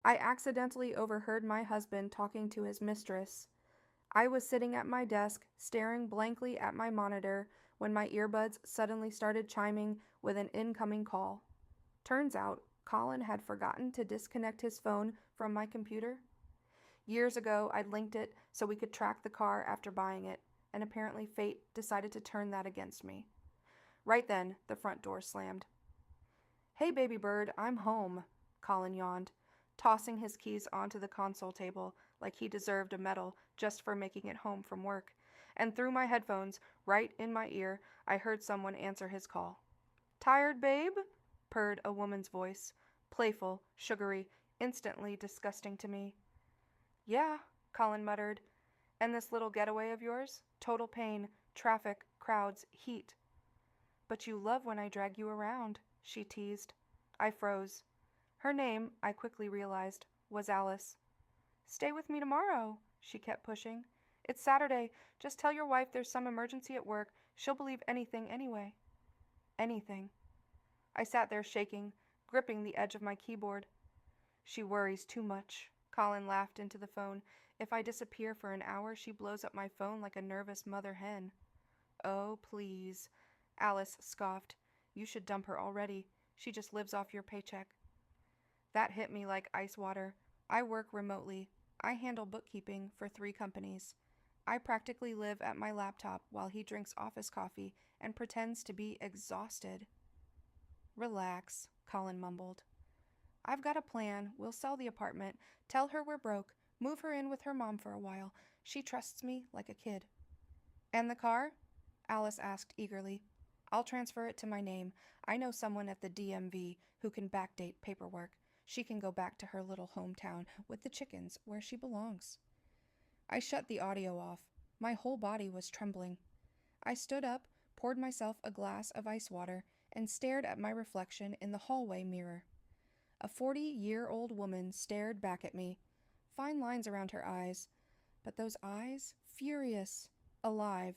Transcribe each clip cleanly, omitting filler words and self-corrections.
I accidentally overheard my husband talking to his mistress. I was sitting at my desk, staring blankly at my monitor, when my earbuds suddenly started chiming with an incoming call. Turns out, Colin had forgotten to disconnect his phone from my computer. Years ago, I'd linked it so we could track the car after buying it, and apparently fate decided to turn that against me. Right then, the front door slammed. Hey, baby bird, I'm home, Colin yawned, tossing his keys onto the console table like he deserved a medal just for making it home from work. And through my headphones, right in my ear, I heard someone answer his call. Tired, babe? Purred a woman's voice, playful, sugary, instantly disgusting to me. Yeah, Colin muttered. And this little getaway of yours? Total pain, traffic, crowds, heat. But you love when I drag you around, she teased. I froze. Her name, I quickly realized, was Alice. Stay with me tomorrow, she kept pushing. It's Saturday. Just tell your wife there's some emergency at work. She'll believe anything anyway. Anything. I sat there shaking, gripping the edge of my keyboard. She worries too much. Colin laughed into the phone. If I disappear for an hour, she blows up my phone like a nervous mother hen. Oh, please. Alice scoffed. You should dump her already. She just lives off your paycheck. That hit me like ice water. I work remotely. I handle bookkeeping for 3 companies. I practically live at my laptop while he drinks office coffee and pretends to be exhausted. Relax, Colin mumbled. I've got a plan. We'll sell the apartment, tell her we're broke, move her in with her mom for a while. She trusts me like a kid. And the car? Alice asked eagerly. I'll transfer it to my name. I know someone at the DMV who can backdate paperwork. She can go back to her little hometown with the chickens where she belongs. I shut the audio off. My whole body was trembling. I stood up, poured myself a glass of ice water, and stared at my reflection in the hallway mirror. A 40-year-old woman stared back at me, fine lines around her eyes, but those eyes, furious, alive.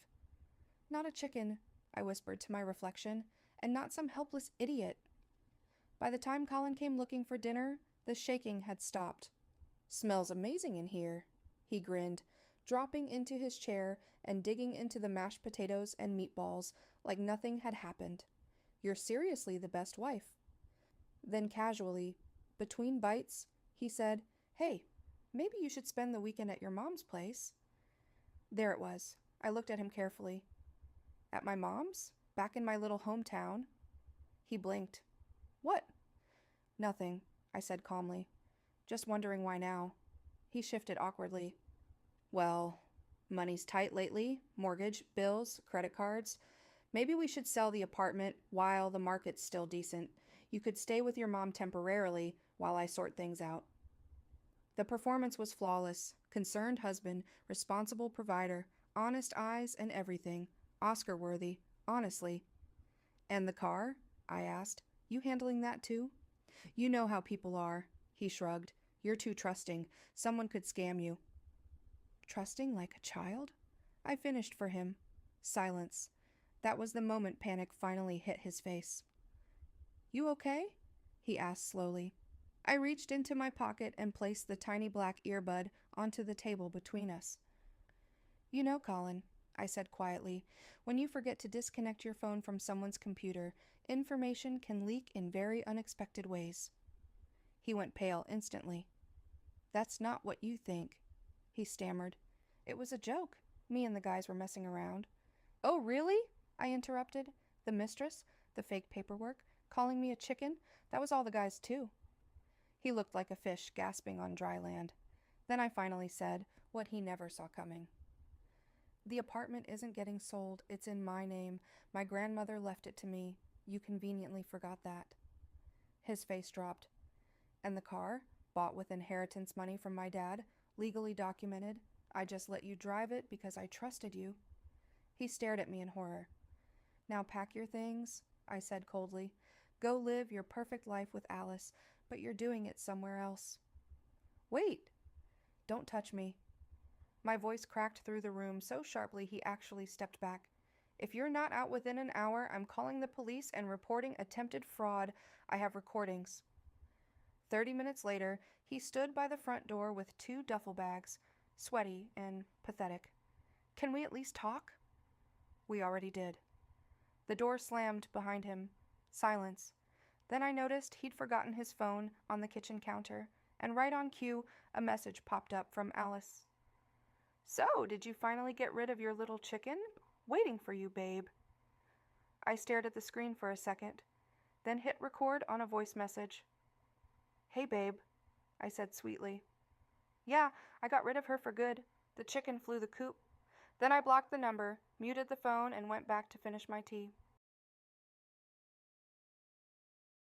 Not a chicken, I whispered to my reflection, and not some helpless idiot. By the time Colin came looking for dinner, the shaking had stopped. Smells amazing in here, he grinned, dropping into his chair and digging into the mashed potatoes and meatballs like nothing had happened. You're seriously the best wife. Then casually, between bites, he said, Hey, maybe you should spend the weekend at your mom's place. There it was. I looked at him carefully. At my mom's? Back in my little hometown? He blinked. What? Nothing, I said calmly. Just wondering why now. He shifted awkwardly. Well, money's tight lately. Mortgage, bills, credit cards. Maybe we should sell the apartment while the market's still decent. You could stay with your mom temporarily while I sort things out. The performance was flawless. Concerned husband, responsible provider, honest eyes and everything. Oscar-worthy, honestly. And the car? I asked. You handling that too? You know how people are, he shrugged. You're too trusting. Someone could scam you. Trusting like a child? I finished for him. Silence. That was the moment panic finally hit his face. You okay? He asked slowly. I reached into my pocket and placed the tiny black earbud onto the table between us. You know, Colin, I said quietly, when you forget to disconnect your phone from someone's computer, information can leak in very unexpected ways. He went pale instantly. That's not what you think, he stammered. It was a joke. Me and the guys were messing around. Oh, really? I interrupted. The mistress, the fake paperwork, calling me a chicken, that was all the guys too. He looked like a fish gasping on dry land. Then I finally said what he never saw coming. The apartment isn't getting sold. It's in my name. My grandmother left it to me. You conveniently forgot that. His face dropped. And the car, bought with inheritance money from my dad, legally documented. I just let you drive it because I trusted you. He stared at me in horror. Now pack your things, I said coldly. Go live your perfect life with Alice, but you're doing it somewhere else. Wait! Don't touch me. My voice cracked through the room so sharply he actually stepped back. If you're not out within an hour, I'm calling the police and reporting attempted fraud. I have recordings. 30 minutes later, He stood by the front door with 2 duffel bags, sweaty and pathetic. "Can we at least talk?" We already did. The door slammed behind him. Silence. Then I noticed he'd forgotten his phone on the kitchen counter, and right on cue, a message popped up from Alice. "So, did you finally get rid of your little chicken? Waiting for you, babe." I stared at the screen for a second, then hit record on a voice message. "Hey, babe," I said sweetly. "Yeah, I got rid of her for good. The chicken flew the coop." Then I blocked the number, muted the phone, and went back to finish my tea.